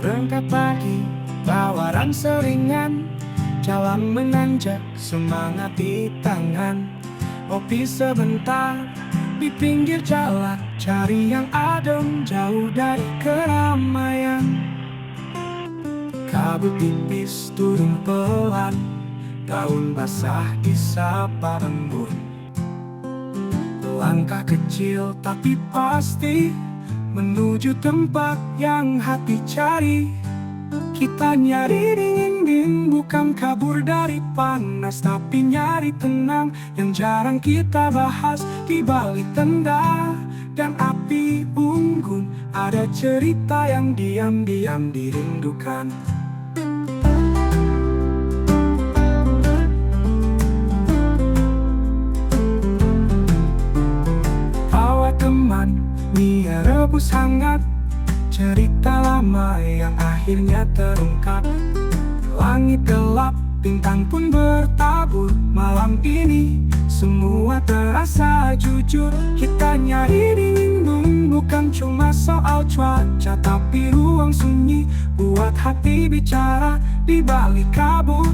Berangkat pagi, tawaran seringan, jalan menanjak, semangat di tangan. Kopi sebentar, di pinggir jalan, cari yang adem, jauh dari keramaian. Kabut tipis turun pelan, daun basah disapa embun. Langkah kecil tapi pasti, menuju tempat yang hati cari. Kita nyari dingin, bukan kabur dari panas, tapi nyari tenang yang jarang kita bahas. Di balik tenda dan api unggun, ada cerita yang diam-diam dirindukan. Bawa teman, mie rebus hangat, cerita lama yang akhirnya terungkap. Langit gelap, bintang pun bertabur. Malam ini semua terasa jujur. Kita nyari dingin, bukan cuma soal cuaca, tapi ruang sunyi buat hati bicara. Di balik kabut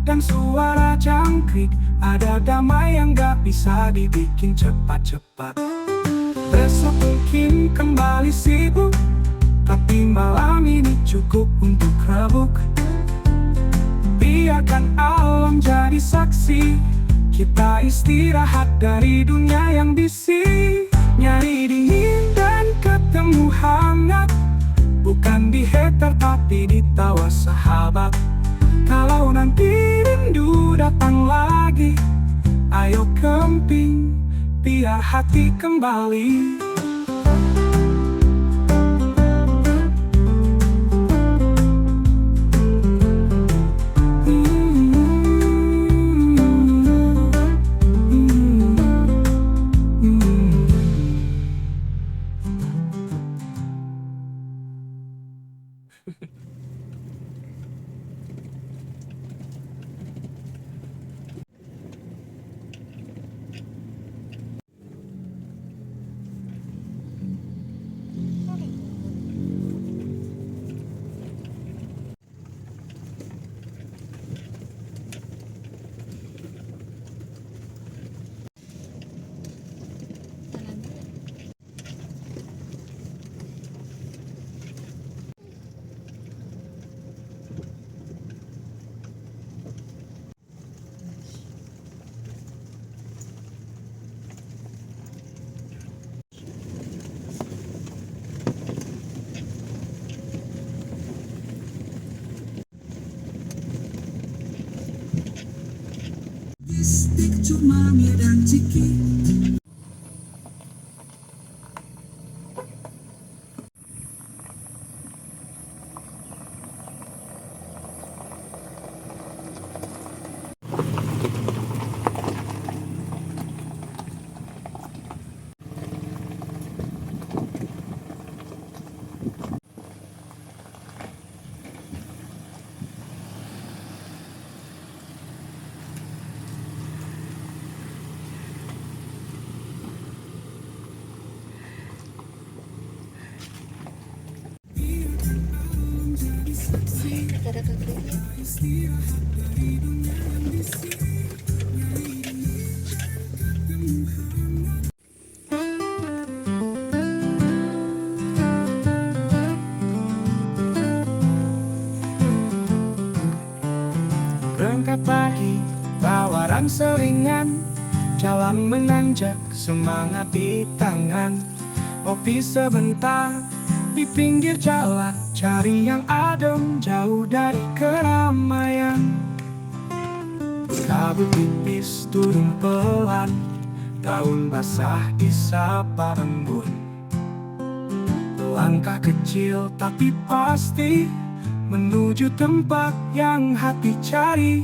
dan suara jangkrik, ada damai yang gak bisa dibikin cepat-cepat. Besok mungkin kembali sibuk, tapi malam ini cukup untuk rebuk. Biarkan alam jadi saksi, kita istirahat dari dunia yang bisik. Nyari dingin dan ketemu hangat, bukan di hater tapi di tawa sahabat. Kalau nanti rindu datang lagi, ayo kemping, biar hati kembali. Stik cuma mie dan ciki. Berangkat pagi, tawaran seringan, jalan menanjak, semangat di tangan. Kopi sebentar, di pinggir jalan, cari yang adem, jauh dari keramaian. Kabut tipis turun pelan, daun basah disapa embun. Langkah kecil tapi pasti, menuju tempat yang hati cari.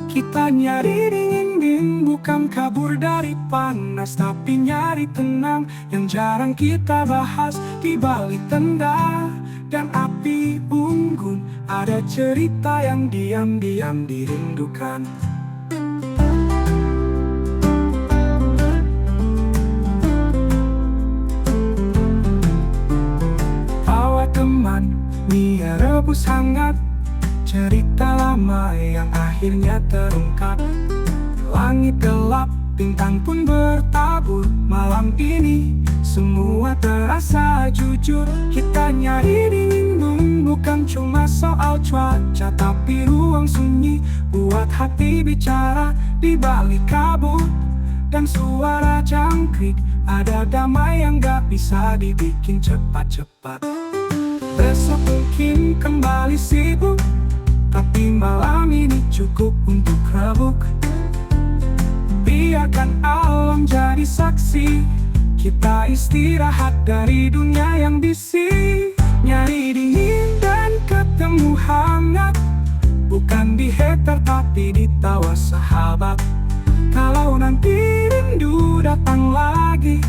Kita nyari dingin, bukan kabur dari panas, tapi nyari tenang yang jarang kita bahas. Di balik tenda dan api unggun, ada cerita yang diam-diam dirindukan. Bawa teman, mie Dunia rebus hangat, cerita lama yang akhirnya terungkap. Langit gelap, bintang pun bertabur. Malam ini semua terasa jujur. Kita nyari dingin, bukan cuma soal cuaca, tapi ruang sunyi buat hati bicara. Di balik kabut dan suara jangkrik, ada damai yang gak bisa dibikin cepat-cepat. Besok mungkin kembali sibuk, tapi malam ini cukup untuk rebuk. Biarkan alam jadi saksi, kita istirahat dari dunia yang bisik. Nyari dingin dan ketemu hangat, bukan di hater tapi di tawa sahabat. Kalau nanti rindu datang lagi,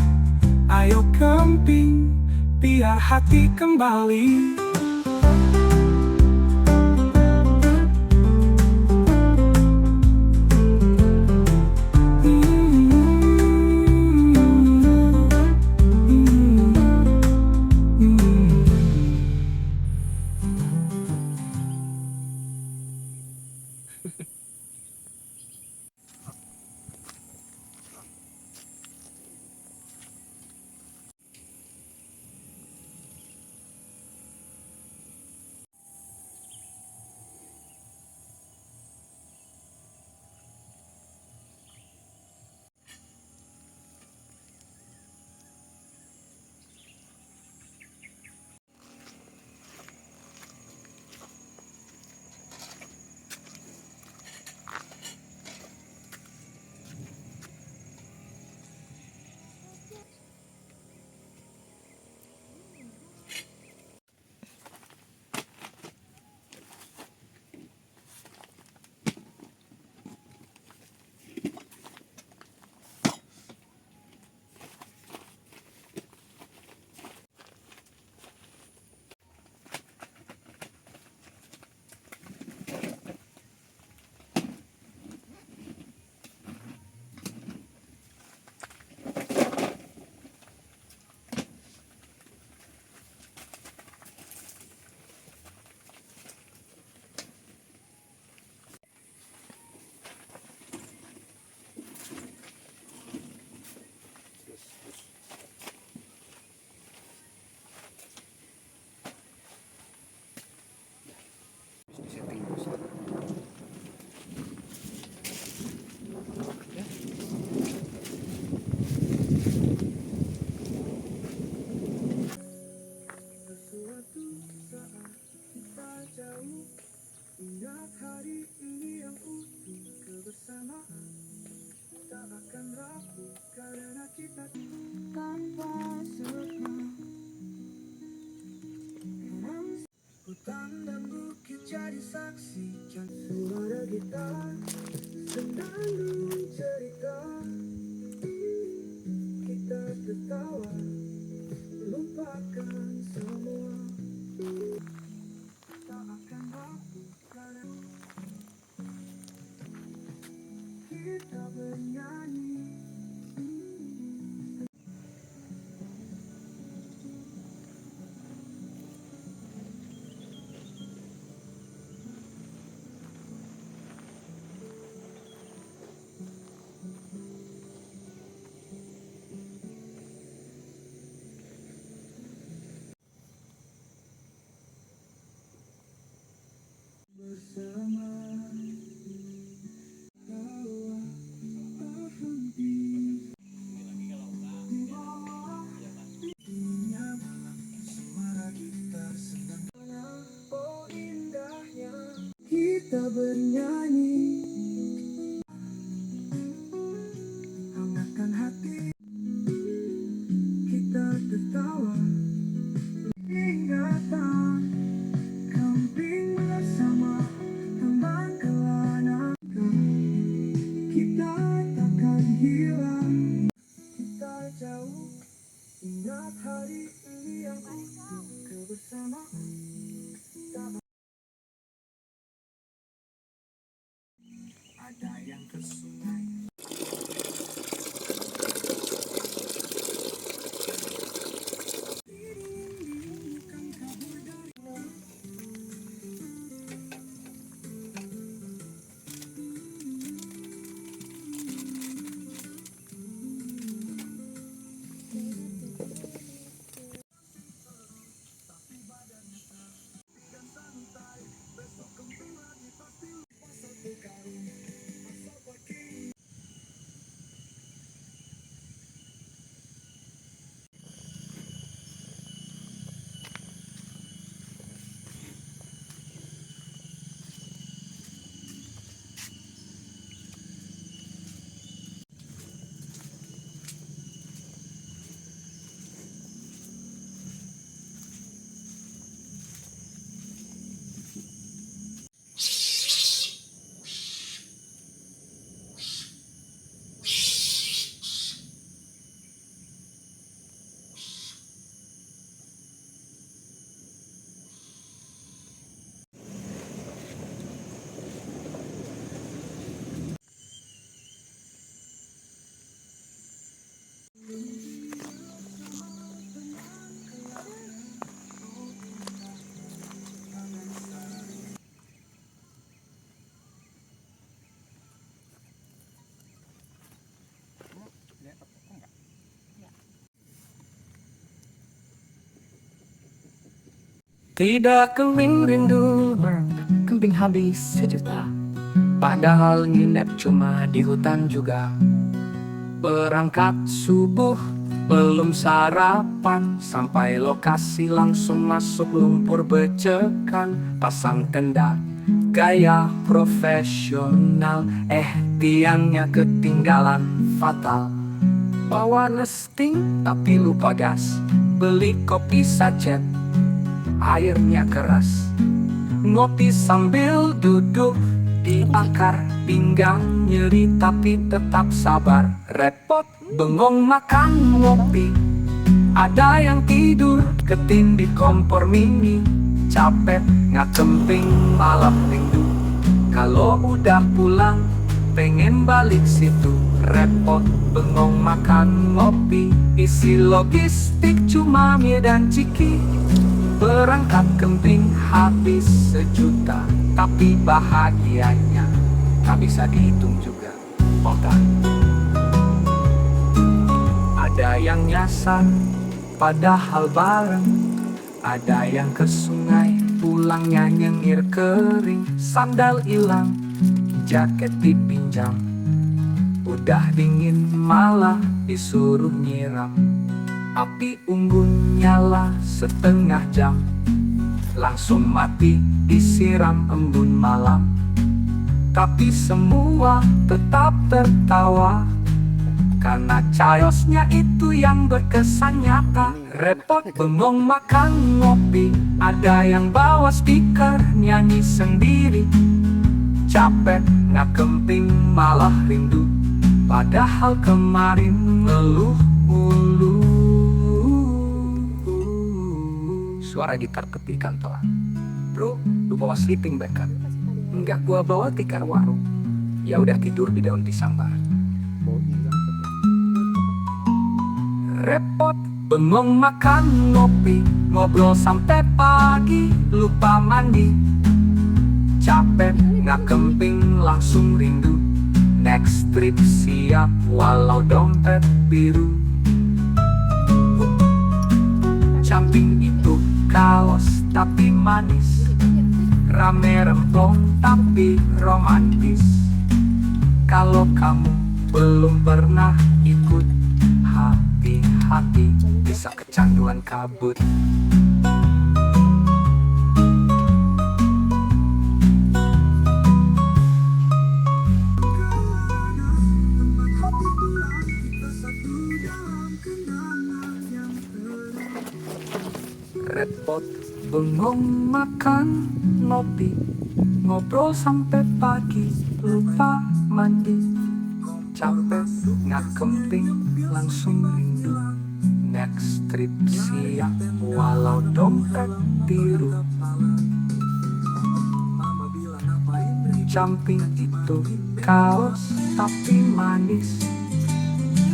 ayo kemping, biar hati kembali. Ingat hari ini yang utuh, kebersamaan tak akan rapuh karena kita tanpa semangat. Hutan dan bukit jadi saksi, suara gitar senandung cerita. Kita tertawa, lupakan semua. Tak akan rapuh karena kita bernyanyi. Bersama tawa tak henti di bawah dunia malam, suara gitar senang. Oh indahnya kita bernyanyi, hangatkan hati kita tertawa. Ingatan camping bersama teman kelana, kita takkan hilang. Kita jauh, ingat hari ini yang utuh, kebersamaan tak ada yang ke sungai. Bukan kabur dari Tidak kering rindu, kemping habis sejuta. Padahal nginep cuma di hutan juga. Berangkat subuh, belum sarapan. Sampai lokasi langsung masuk lumpur becekan. Pasang tenda, gaya profesional. Tiangnya ketinggalan fatal. Bawa nesting tapi lupa gas. Beli kopi sachet, airnya keras. Ngopi sambil duduk di akar, pinggang nyeri tapi tetap sabar. Repot bengong makan ngopi, ada yang tidur ketindih kompor mini. Capek ngakemping malam rindu, kalau udah pulang pengen balik situ. Repot bengong makan ngopi, isi logistik cuma mie dan ciki. Berangkat kemping habis sejuta, tapi bahagianya tak bisa dihitung juga. Otak ada yang nyasar, padahal bareng. Ada yang ke sungai, pulangnya nyengir kering. Sandal hilang, jaket dipinjam. Udah dingin malah disuruh nyiram. Api unggun nyala setengah jam, langsung mati disiram embun malam. Tapi semua tetap tertawa, karena chaosnya itu yang berkesan nyata. Repot bengong makan ngopi, ada yang bawa speaker nyanyi sendiri. Capek ngakemping malah rindu, padahal kemarin ngeluh mulu. Suara gitar ketik kantoran. Bro, lu bawa sleeping bag kan? Enggak, gua bawa tikar warung. Ya udah tidur di daun pisang bareng. Repot bengong makan ngopi, ngobrol sampai pagi, lupa mandi. Capek ngakemping langsung rindu. Next trip siap walau dompet biru. Camping itu kaos tapi manis, rame rempong tapi romantis. Kalau kamu belum pernah ikut, hati-hati bisa kecanduan kabut. Repot bengong makan ngopi, ngobrol sampai pagi, lupa mandi. Capek ngakemping langsung rindu. Next trip siap walau dompet biru. Camping itu kaos tapi manis,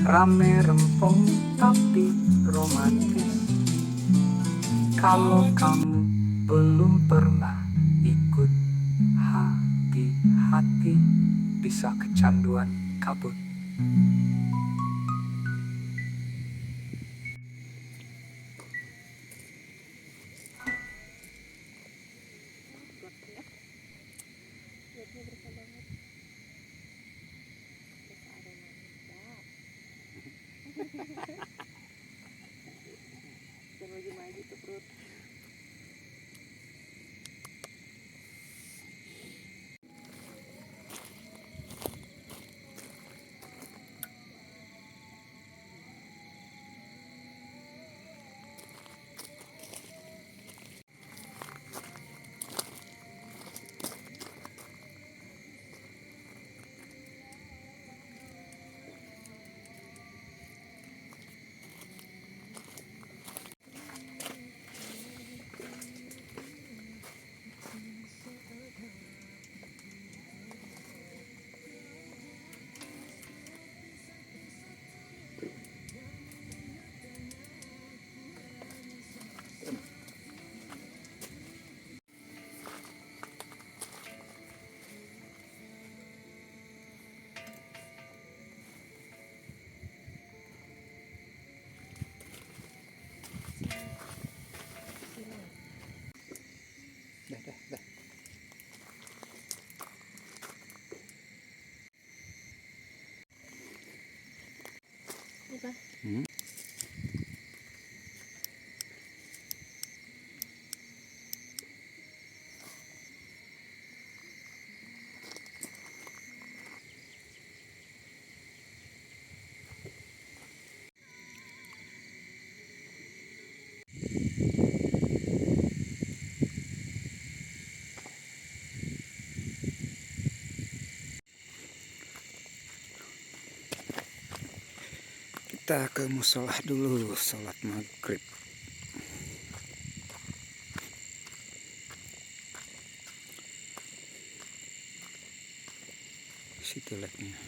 rame rempong tapi romantis. Kalau kamu belum pernah ikut, hati-hati bisa kecanduan kabut. Maju-maju tuh perut. Dah. Apa? Kita ke musola dulu, sholat maghrib. Situ leknya.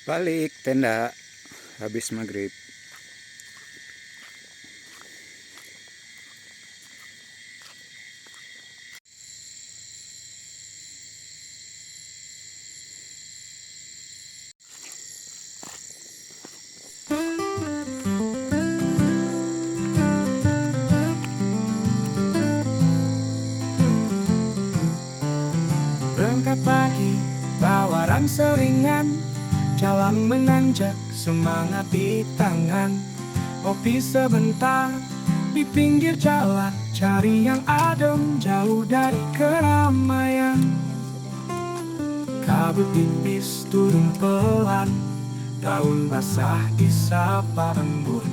Balik tenda habis maghrib. Berangkat pagi, bawa ranseringan, jalan menanjak, semangat di tangan. Kopi sebentar, di pinggir jalan, cari yang adem, jauh dari keramaian. Kabut tipis turun pelan, daun basah disapa embun.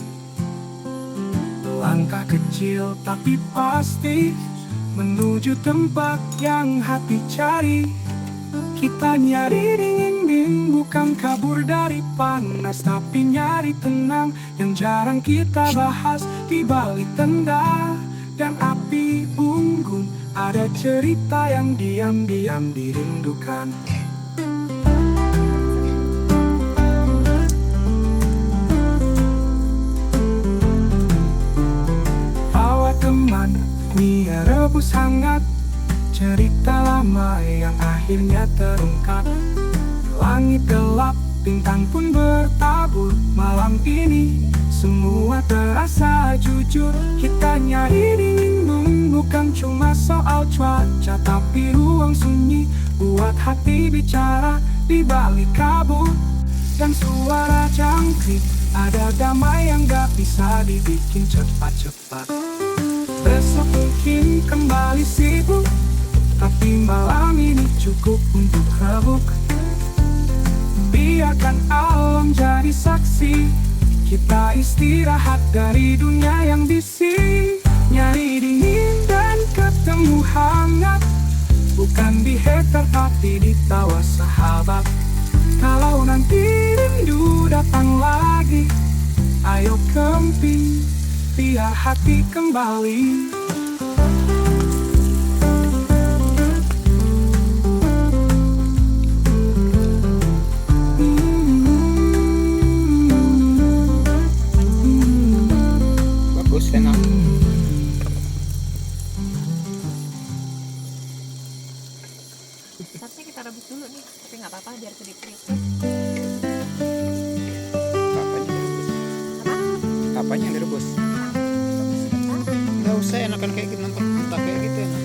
Langkah kecil tapi pasti, menuju tempat yang hati cari. Kita nyari dingin, bukan kabur dari panas, tapi nyari tenang yang jarang kita bahas. Di balik tenda dan api unggun, ada cerita yang diam-diam dirindukan. Bawa teman, mie rebus hangat, cerita lama yang akhirnya terungkap. Langit gelap, bintang pun bertabur. Malam ini semua terasa jujur. Kita nyari dingin, bukan cuma soal cuaca, tapi ruang sunyi buat hati bicara. Di balik kabut dan suara jangkrik, ada damai yang gak bisa dibikin cepat-cepat. Besok mungkin kembali sibuk, tapi malam ini cukup untuk rebuk. Biarkan alam jadi saksi, kita istirahat dari dunia yang bising. Nyari dingin dan ketemu hangat, bukan di hater tapi di tawa sahabat. Kalau nanti rindu datang lagi, ayo kemping, biar hati kembali. Bagus enak. Tapi kita rebus dulu nih, tapi nggak apa-apa biar kedip-kedip. Apanya yang direbus? Nggak usah, enakan kayak gitu, nonton mentah kayak gitu enak.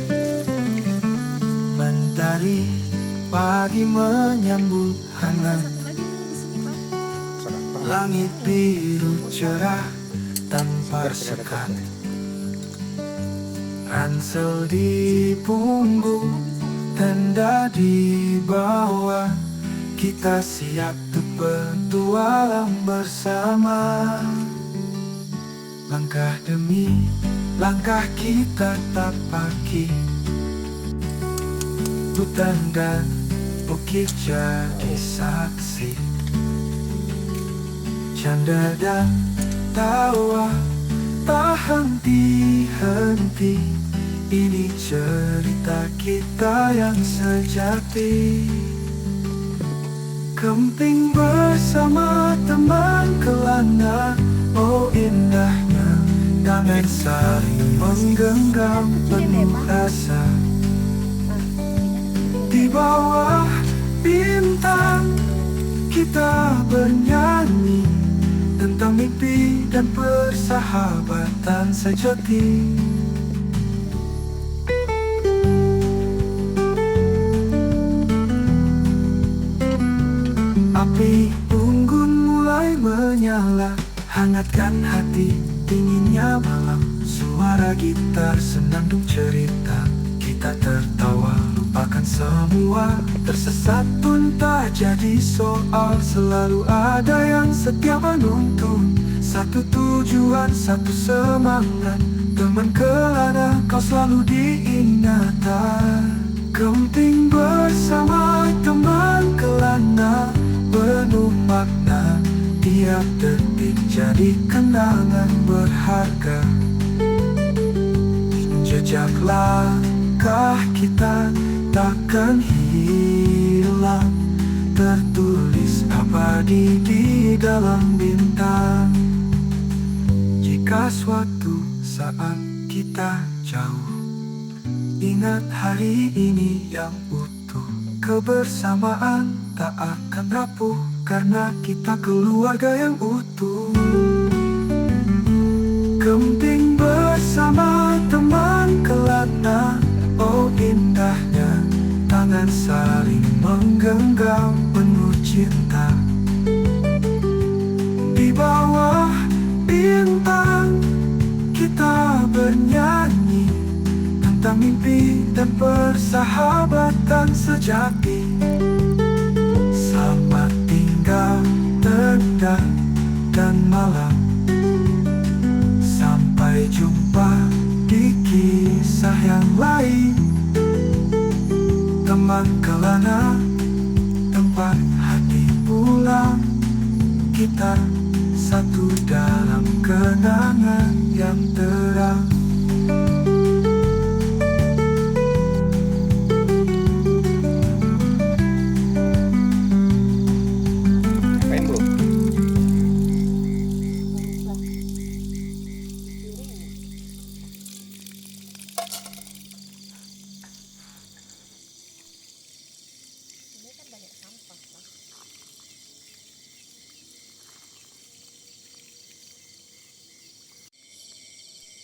Mentari pagi menyambut hangat, langit biru cerah tanpa sekat. Ransel di punggung, tenda di bawah, kita siap untuk bertualang bersama. Langkah demi langkah kita tapaki, hutan dan bukit jadi saksi. Canda dan tawa tak henti-henti, ini cerita kita yang sejati. Kemping bersama teman kelana, oh indahnya tangan saling menggenggam penuh rasa. Di bawah bintang kita bernyanyi tentang mimpi dan persahabatan sejati. Api unggun mulai menyala, hangatkan hati, dinginnya malam. Suara gitar senandung cerita, kita tertawa, lupakan semua. Tersesat pun tak jadi soal, selalu ada yang setia menuntun. Satu tujuan, satu semangat, teman kelana kau selalu diingatan. Kemping bersama teman kelana, penuh makna, tiap detik jadi kenangan berharga. Jejak langkah kita takkan hilang, tertulis abadi di dalam bintang. Jika suatu saat kita jauh, ingat hari ini yang utuh. Kebersamaan tak akan rapuh, karena kita keluarga yang utuh. Kemping bersama teman kelana, oh indahnya tangan saling menggenggam penuh cinta. Di bawah bintang kita bernyanyi tentang mimpi dan persahabatan sejati. Selamat tinggal tenda dan malam, sampai jumpa di kisah yang lain. Teman kelana, tempat hati pulang, kita satu dalam kenangan yang terang. Apain bro? Ini kan banyak sampah, Bang.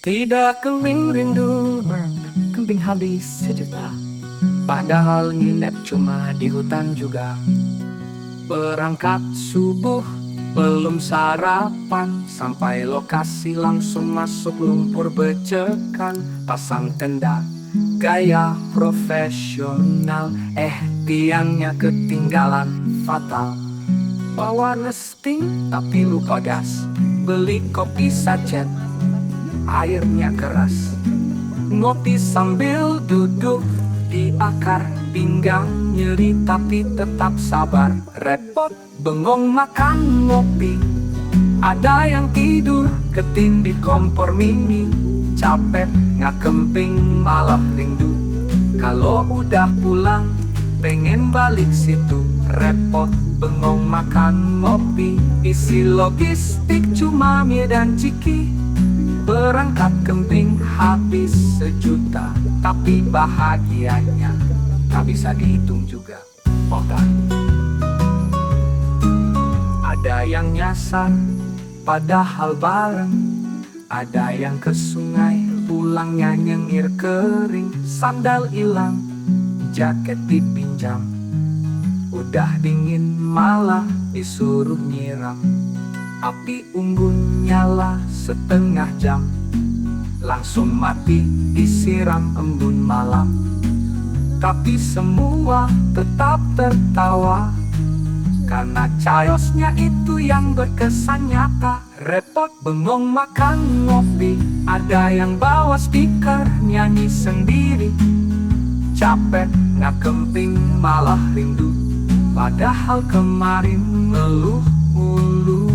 Tidak kering rindu, kemping habis sejuta, padahal nginep cuma di hutan juga. Berangkat subuh, belum sarapan, sampai lokasi langsung masuk lumpur becekan. Pasang tenda, gaya profesional, tiangnya ketinggalan fatal. Bawa nesting tapi lupa gas, beli kopi sachet, airnya keras. Ngopi sambil duduk di akar pinggang, nyeri tapi tetap sabar. Repot bengong makan ngopi, ada yang tidur ketindih kompor mini. Capek ngakemping malam rindu, kalau udah pulang pengen balik situ. Repot bengong makan ngopi, isi logistik cuma mie dan ciki. Berangkat kemping habis sejuta, tapi bahagianya tak bisa dihitung juga. Oh kan, ada yang nyasar padahal bareng. Ada yang ke sungai, pulangnya nyengir kering. Sandal hilang, jaket dipinjam, udah dingin malah disuruh nyiram. Api unggun nyala setengah jam, langsung mati disiram embun malam. Tapi semua tetap tertawa, karena chaosnya itu yang berkesan nyata. Repot bengong makan ngopi, ada yang bawa speaker nyanyi sendiri. Capek nggak kemping malah rindu, padahal kemarin ngeluh mulu.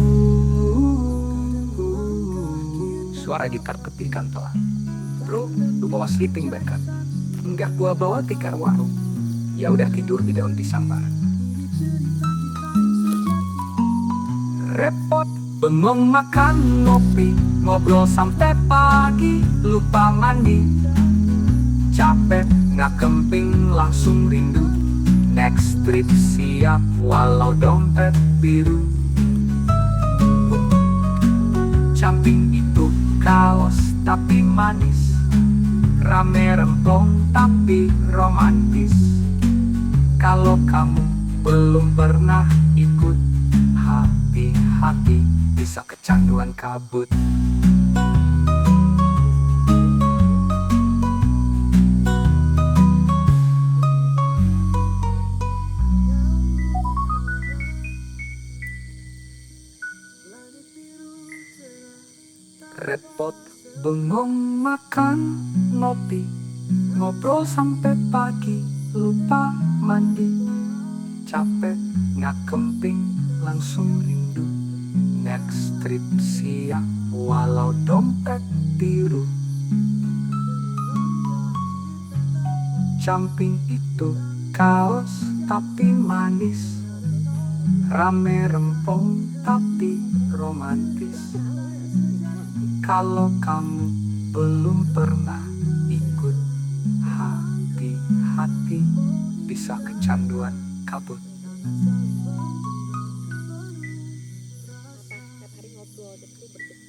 Suara gitar ketikan telah. Bro, lu bawa sleeping bag kan? Enggak, gua bawa tikar warung. Ya udah tidur di daun pisang bareng. Repot bengong makan ngopi, ngobrol sampai pagi, lupa mandi. Capek nggak kemping langsung rindu, next trip siap walau dompet biru. Camping itu kaos tapi manis, rame rempong tapi romantis. Kalau kamu belum pernah ikut, hati-hati bisa kecanduan kabut. Repot bengong makan ngopi, ngobrol sampai pagi, lupa mandi. Capek nggak kemping langsung rindu, next trip siap walau dompet biru. Camping itu kaos tapi manis, rame rempong tapi romantis. Kalau kamu belum pernah ikut, hati-hati bisa kecanduan kabut. Tiap hari ngobrol tapi berdebat.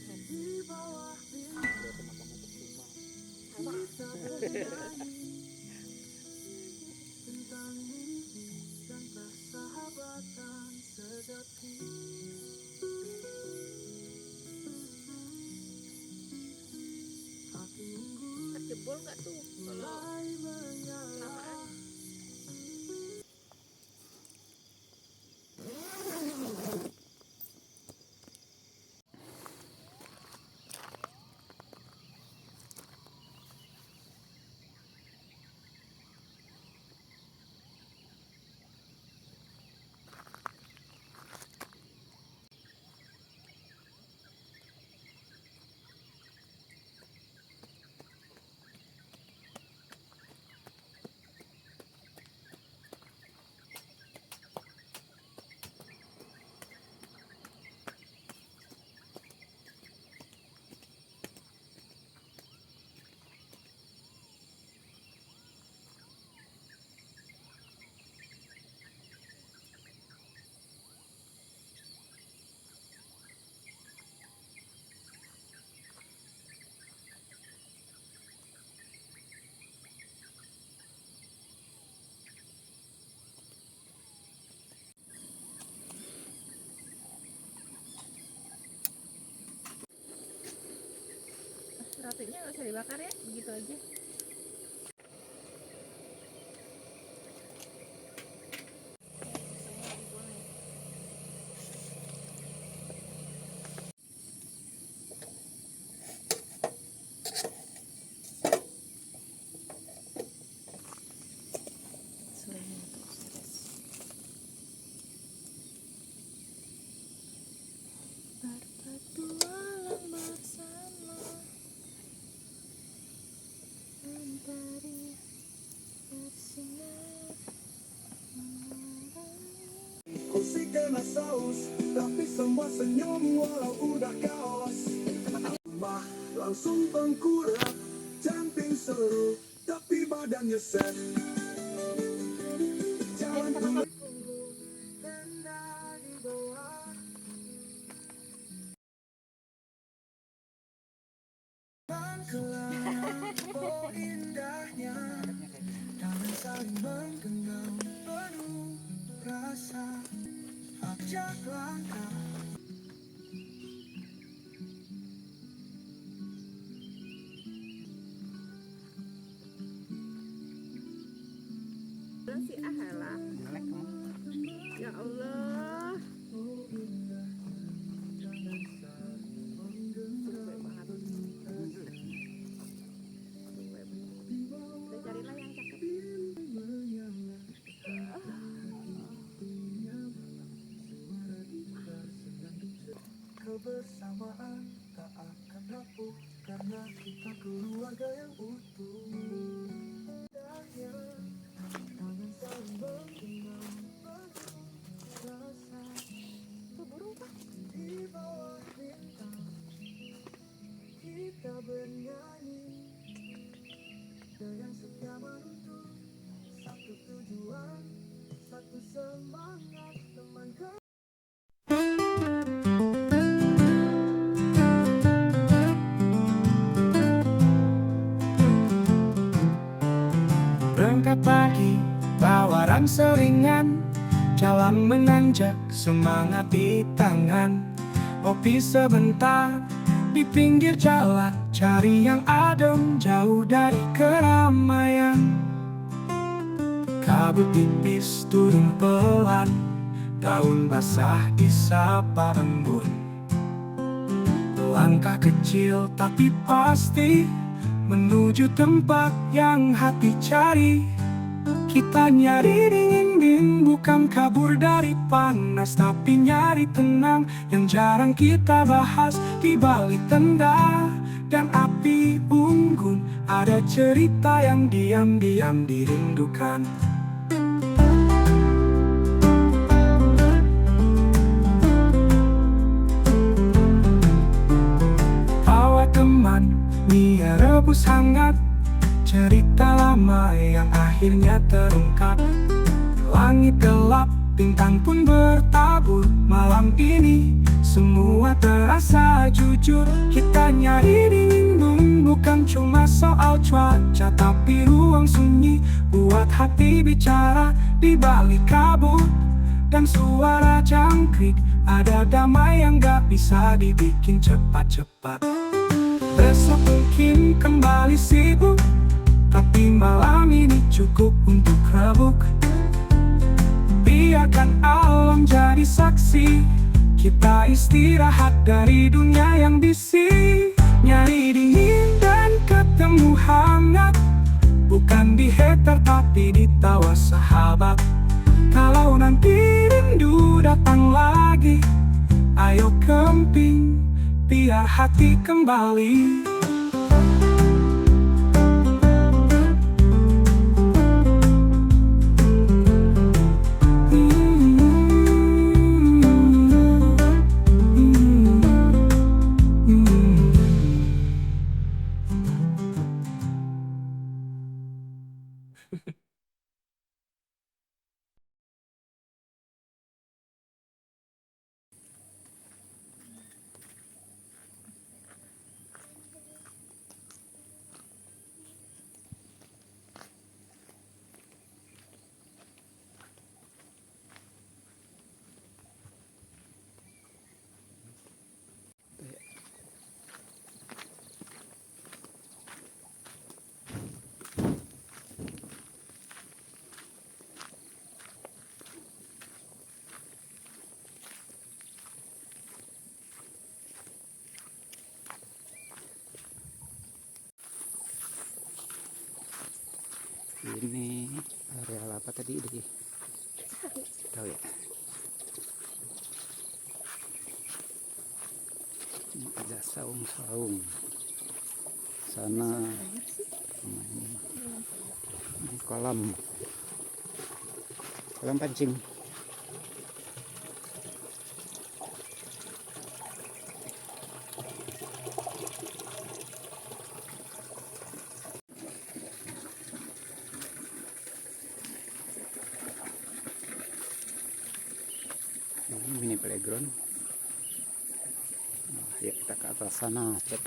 Jebol nggak tuh kalau kelamaan? Rotinya nggak usah dibakar ya, begitu aja. Berpetualang bersama mentari bersinar menerangi. Kursi kena saus, tapi semua senyum walau udah kaos. Rumah langsung tengkurap, camping seru, tapi badannya set. Jalan dulu Panggilan, oh indahnya, kami saling menggenggam penuh rasa. Ajak langkah. Si Ahala. Jelek kamu. Ya Allah. Suwe banget. Suwe banget. Udah carilah yang cakep. Kebersamaan tak akan rapuh karena kita keluarga yang utuh. Indahnya, tangan saling menggenggam penuh rasa. Tuh burung pak. Di bawah bintang kita bernyanyi dengan setia menuntut satu tujuan, satu semangat teman ke. Berangkat pagi, bawa seringan, jalan menanjak, semangat di tangan. Kopi sebentar di pinggir jalan, cari yang adem jauh dari keramaian. Kabut tipis turun pelan, daun basah disapa embun. Langkah kecil tapi pasti menuju tempat yang hati cari. Kita nyari dingin, bukan kabur dari panas, tapi nyari tenang yang jarang kita bahas. Di balik tenda dan api unggun ada cerita yang diam-diam dirindukan. Bawa teman, mie rebus hangat, cerita lama yang akhirnya terungkap. Langit gelap, bintang pun bertabur. Malam ini semua terasa jujur. Kita nyari dingin, bukan cuma soal cuaca, tapi ruang sunyi buat hati bicara. Di balik kabut dan suara jangkrik ada damai yang gak bisa dibikin cepat-cepat. Besok mungkin kembali sibuk, tapi malam ini cukup untuk rebuk. Biarkan alam jadi saksi, kita istirahat dari dunia yang bisik. Nyari dingin dan ketemu hangat, bukan di hater tapi di tawa sahabat. Kalau nanti rindu datang lagi, ayo kemping biar hati kembali. Ini areal apa tadi? Tahu ya? Ini ada saung-saung. Sana ini kolam pancing. Ini mini playground. Nah, ya kita ke atas sana cek.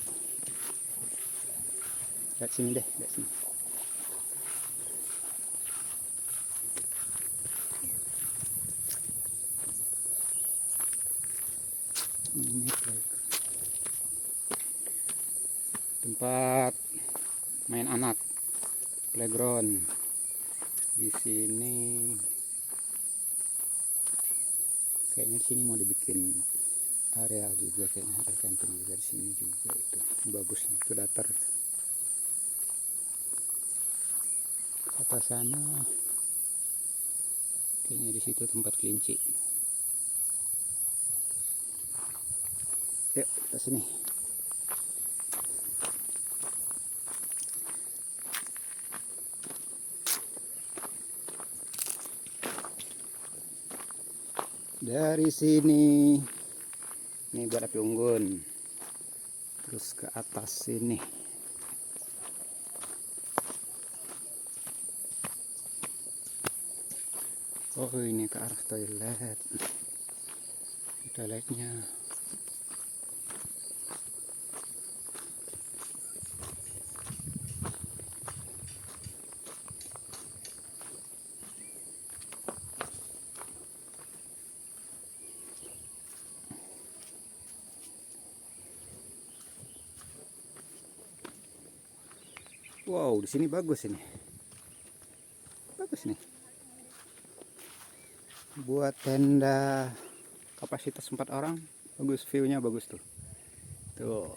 Lihat sini deh, lihat sini. Ini tempat main anak, playground. Di sini kayaknya di sini mau dibikin areal juga, kayaknya ada camping juga di sini juga. Itu bagus, itu datar. Atas sana kayaknya di situ tempat kelinci. Yuk kita sini. Dari sini ini buat api unggun, terus ke atas sini. Oh ini ke arah toilet, toiletnya. Wow, di sini bagus ini. Bagus nih. Buat tenda kapasitas 4 orang, bagus, view-nya bagus tuh. Tuh.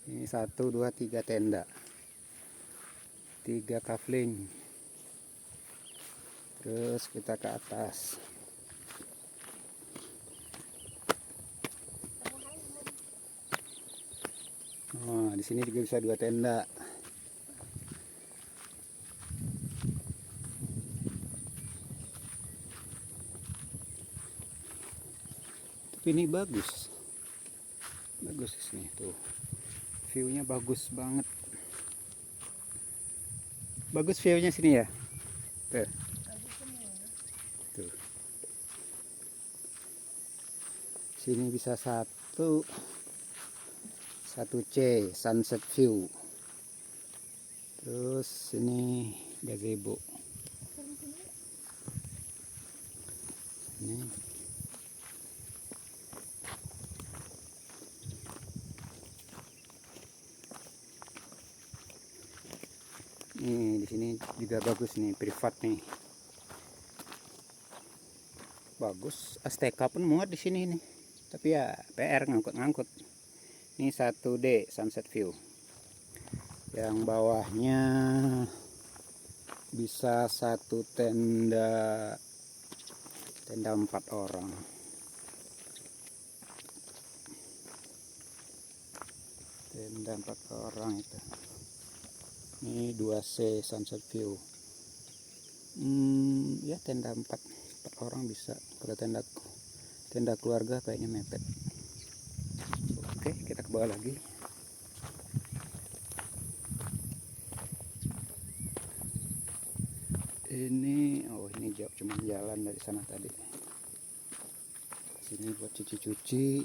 Ini 1 2 3 tenda. 3 kafling. Terus kita ke atas. Oh, di sini juga bisa 2 tenda. Tapi ini bagus. Bagus di sini tuh. View-nya bagus banget. Bagus view-nya sini ya. Tuh. Tuh. Sini bisa 1C sunset view. Terus ini gazebo. Ini di sini juga bagus nih, privat nih. Bagus, Asteka pun muat di sini nih. Tapi ya PR ngangkut-ngangkut. Ini 1D sunset view. Yang bawahnya bisa 1 tenda 4 orang. Tenda 4 orang itu. Ini 2C sunset view. Ya tenda 4 orang bisa. Kalau tenda keluarga kayaknya mepet. Oke, kita ke bawah lagi. Ini jauh, cuma jalan dari sana tadi. Sini buat cuci-cuci.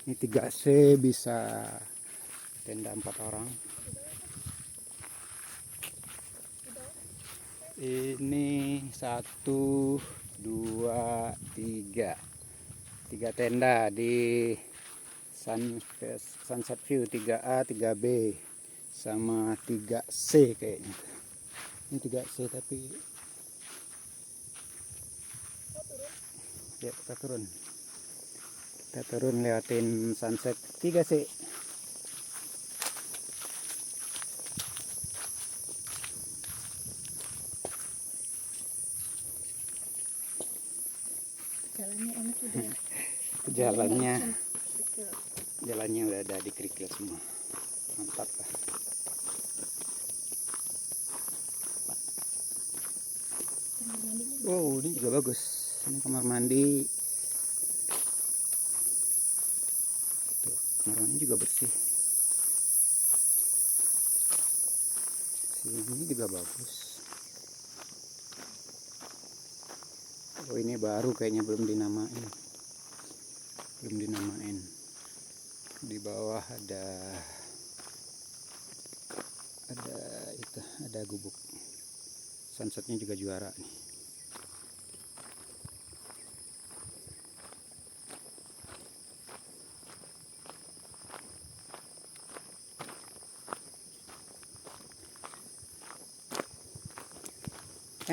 Ini 3C bisa tenda 4 orang. Ini 1 2 3 tenda di sunset view 3A 3B sama 3C kayaknya. Ini 3C tapi ya kita turun lewatin sunset 3C. Jalannya enak udah. Jalannya udah ada di kerikil semua, mantap lah. Wow, ini juga bagus. Ini kamar mandi. Tuh, kamar mandi juga bersih. Sini juga bagus. Oh, ini baru kayaknya, belum dinamain. Di bawah ada ada gubuk. Sunsetnya juga juara nih.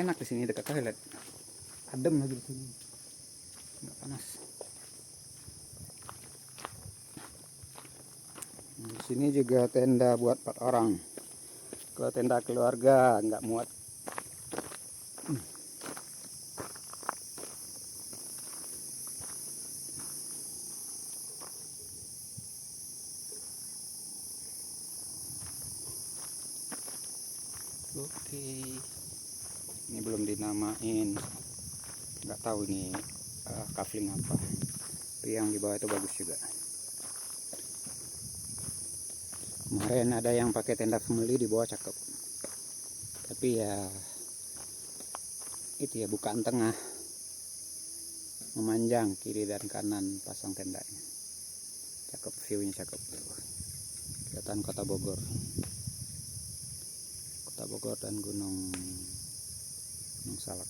Enak di sini dekat toilet. Adem lagi di sini. Nggak panas. Di sini juga tenda buat 4 orang. Kalau tenda keluarga nggak muat. Oke. Ini belum dinamain, nggak tahu ini kafling apa, tapi yang di bawah itu bagus juga. Kemarin ada yang pakai tenda family di bawah, cakep, tapi ya itu ya, bukaan tengah memanjang kiri dan kanan pasang tendanya, cakep, viewnya cakep tuh. Kelihatan kota Bogor dan Gunung Salak.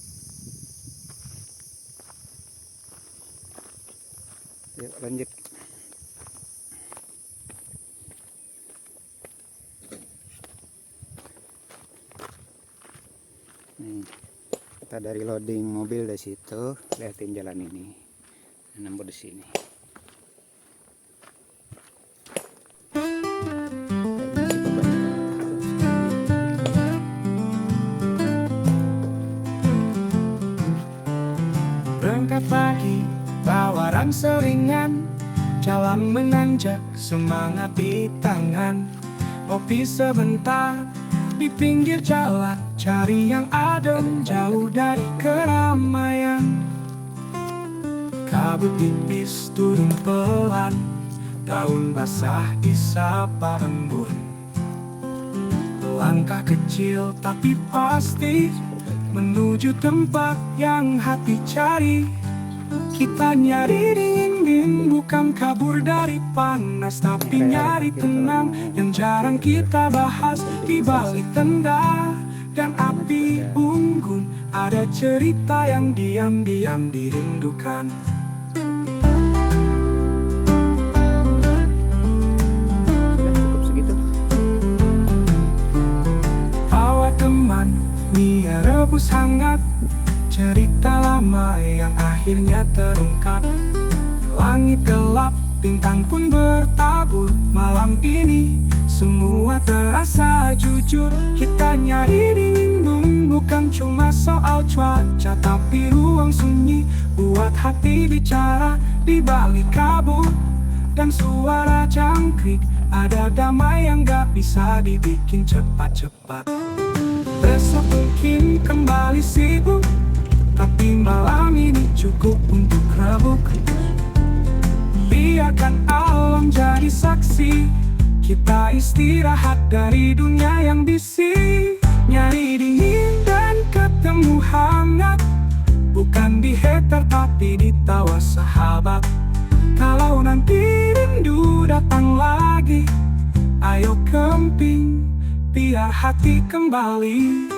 Yuk lanjut. Nih, kita dari loading mobil dari situ, lihatin jalan ini, nambah di sini. Berangkat pagi, bawa rangseringan, jalan menanjak, semangat di tangan. Kopi sebentar di pinggir jalan, cari yang adem, jauh dari keramaian. Kabut tipis turun pelan, daun basah disapa embun. Langkah kecil tapi pasti menuju tempat yang hati cari. Kita nyari dingin, bukan kabur dari panas, tapi nyari tenang yang jarang kita bahas. Di balik tenda dan api unggun, ada cerita yang diam-diam dirindukan. Cukup segitu. Bawa teman, mie rebus hangat, cerita lama yang akhirnya terungkap. Langit gelap, bintang pun bertabur. Malam ini semua terasa jujur. Kita nyari dingin, bukan cuma soal cuaca, tapi ruang sunyi buat hati bicara. Di balik kabut dan suara jangkrik, ada damai yang gak bisa dibikin cepat-cepat. Besok mungkin kembali sibuk, tapi malam ini cukup untuk rebuk. Biarkan alam jadi saksi, kita istirahat dari dunia yang bisik. Nyari dingin dan ketemu hangat, bukan di hater tapi di tawa sahabat. Kalau nanti rindu datang lagi, ayo kemping, biar hati kembali.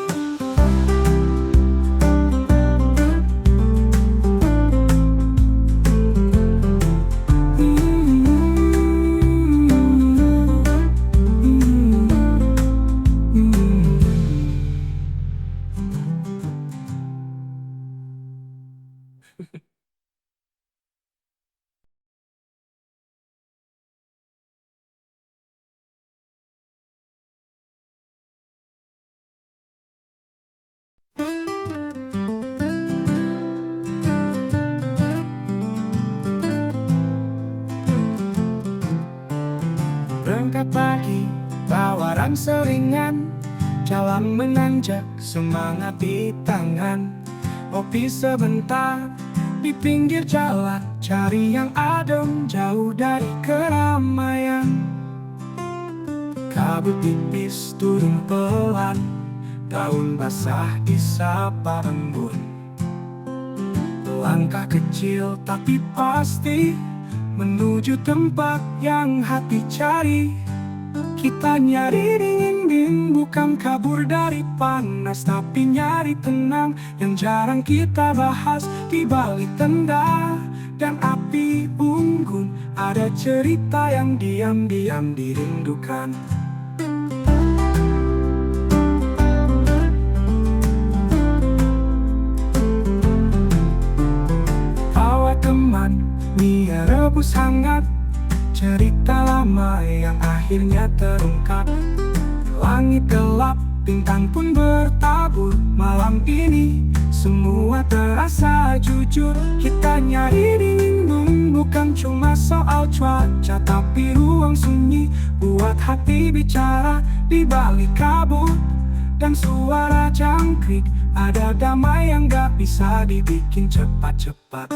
Berangkat pagi, bawa rangseringan, jalan menanjak, semangat di tangan. Kopi sebentar di pinggir jalan, cari yang adem, jauh dari keramaian. Kabut tipis turun pelan, daun basah disapa embun. Langkah kecil tapi pasti menuju tempat yang hati cari. Kita nyari dingin, dingin bukan kabur dari panas, tapi nyari tenang yang jarang kita bahas. Di balik tenda dan api unggun ada cerita yang diam-diam dirindukan. Bawa teman, mie rebus hangat, cerita lama yang akhirnya terungkap. Langit gelap, bintang pun bertabur. Malam ini semua terasa jujur. Kita nyari dingin bukan cuma soal cuaca, tapi ruang sunyi buat hati bicara. Di balik kabut dan suara jangkrik ada damai yang gak bisa dibikin cepat-cepat.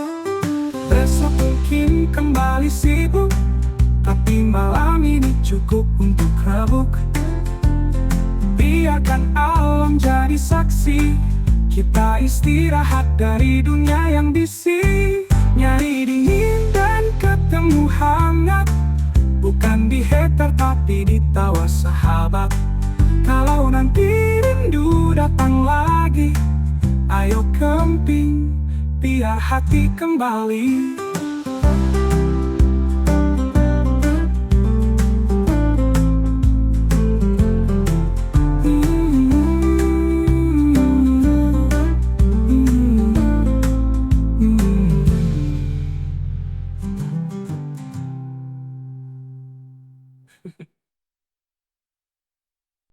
Besok mungkin kembali sibuk, tapi malam ini cukup untuk rebuk. Biarkan alam jadi saksi, kita istirahat dari dunia yang bisik. Nyari dingin dan ketemu hangat, bukan di hater tapi di tawa sahabat. Kalau nanti rindu datang lagi, ayo kemping biar hati kembali.